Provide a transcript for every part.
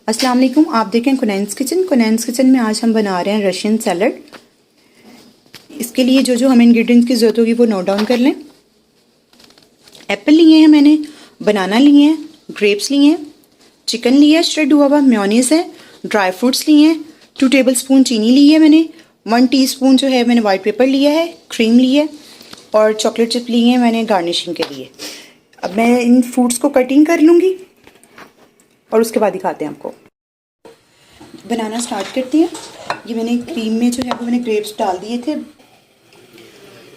अस्सलाम वालेकुम, आप देखें कुनैन्स किचन। कुनैन्स किचन में आज हम बना रहे हैं रशियन सैलड। इसके लिए जो जो हमें इंग्रेडिएंट्स की ज़रूरत होगी वो नोट डाउन कर लें। एप्पल लिए हैं मैंने, बनाना लिए हैं, ग्रेप्स लिए हैं, चिकन लिया है श्रेड हुआ हुआ, मेयोनीज़ है, ड्राई फ्रूट्स लिए हैं, 2 टेबलस्पून चीनी ली है मैंने, 1 टीस्पून जो है मैंने वाइट पेपर लिया है, क्रीम ली है और चॉकलेट चिप लिए हैं मैंने गार्निशिंग के लिए। अब मैं इन फ्रूट्स को कटिंग कर लूँगी और उसके बाद दिखाते हैं आपको। बनाना स्टार्ट करते हैं। ये मैंने क्रीम में जो है वो मैंने ग्रेप्स डाल दिए थे।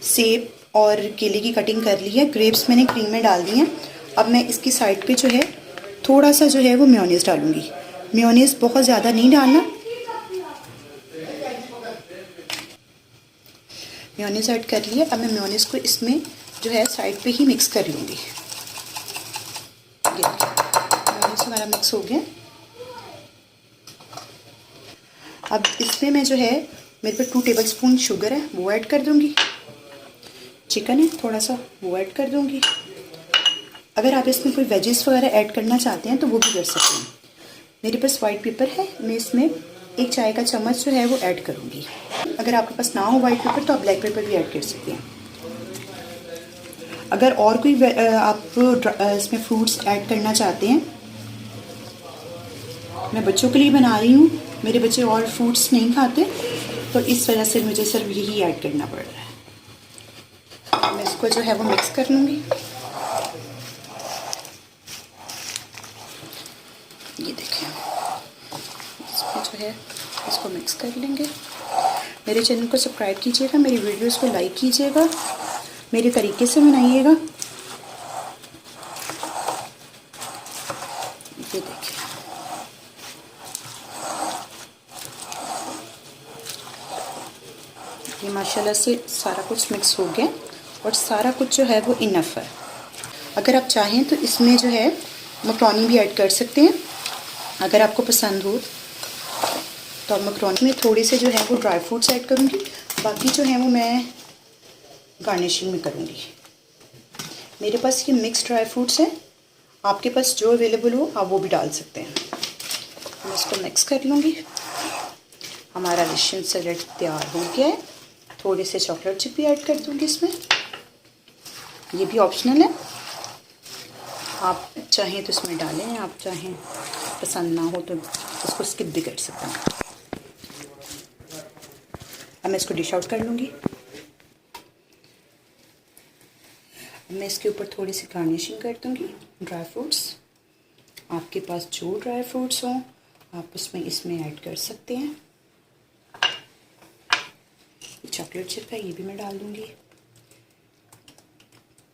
सेब और केले की कटिंग कर ली है, ग्रेप्स मैंने क्रीम में डाल दिए हैं। अब मैं इसकी साइड पे जो है थोड़ा सा जो है वो मेयोनीज़ डालूँगी। मेयोनीज़ बहुत ज़्यादा नहीं डालना। मेयोनीज़ ऐड कर लिया। अब मैं मेयोनीज़ को इसमें जो है साइड पे ही मिक्स कर लूँगी। ये मेयोनीज़ हमारा मिक्स हो गया। अब इसमें मैं जो है मेरे पे 2 टेबलस्पून शुगर है वो ऐड कर दूँगी। चिकन है थोड़ा सा वो ऐड कर दूँगी। अगर आप इसमें कोई वेजेस वगैरह ऐड करना चाहते हैं तो वो भी कर सकते हैं। मेरे पास वाइट पेपर है, मैं इसमें 1 चाय का चम्मच जो है वो ऐड करूँगी। अगर आपके पास ना हो वाइट पेपर तो आप ब्लैक पेपर भी ऐड कर सकते हैं। अगर और कोई आप इसमें फ्रूट्स ऐड करना चाहते हैं, मैं बच्चों के लिए बना रही हूँ, मेरे बच्चे और फ्रूट्स नहीं खाते तो इस वजह से मुझे सिर्फ यही ऐड करना पड़ रहा है। मैं इसको जो है वो मिक्स कर लूँगी। ये देखें, इसमें जो है इसको मिक्स कर लेंगे। मेरे चैनल को सब्सक्राइब कीजिएगा, मेरी वीडियोस को लाइक कीजिएगा, मेरे तरीके से बनाइएगा। ये देखिए, ये माशाल्लाह से सारा कुछ मिक्स हो गया और सारा कुछ जो है वो इनफ है। अगर आप चाहें तो इसमें जो है मकरोनी भी ऐड कर सकते हैं, अगर आपको पसंद हो तो। मकरोनी में थोड़े से जो है वो ड्राई फ्रूट्स ऐड करूँगी, बाकी जो है वो मैं गार्निशिंग में करूँगी। मेरे पास ये मिक्स ड्राई फ्रूट्स हैं, आपके पास जो अवेलेबल हो आप वो भी डाल सकते हैं। मैं इसको मिक्स कर लूँगी। हमारा रशियन सैलेड तैयार हो गया है। थोड़े से चॉकलेट चिप भी ऐड कर दूँगी इसमें, ये भी ऑप्शनल है, आप चाहें तो इसमें डालें, आप चाहें पसंद ना हो तो इसको स्किप भी कर सकते हैं। अब मैं इसको डिश आउट कर लूँगी। मैं इसके ऊपर थोड़ी सी गार्निशिंग कर दूँगी ड्राई फ्रूट्स। आपके पास जो ड्राई फ्रूट्स हों आप उसमें इसमें ऐड कर सकते हैं। चॉकलेट चिप है, ये भी मैं डाल दूँगी।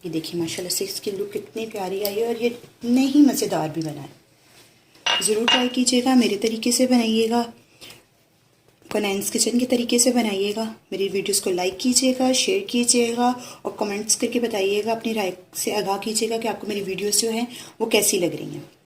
ये देखिए माशाल्लाह से इसकी लुक कितनी प्यारी आई है और ये इतने ही मज़ेदार भी बना है। ज़रूर ट्राई कीजिएगा, मेरे तरीके से बनाइएगा, कुनैन्स किचन के तरीके से बनाइएगा। मेरी वीडियोस को लाइक कीजिएगा, शेयर कीजिएगा और कमेंट्स करके बताइएगा, अपनी राय से आगाह कीजिएगा कि आपको मेरी वीडियोस जो हैं वो कैसी लग रही हैं।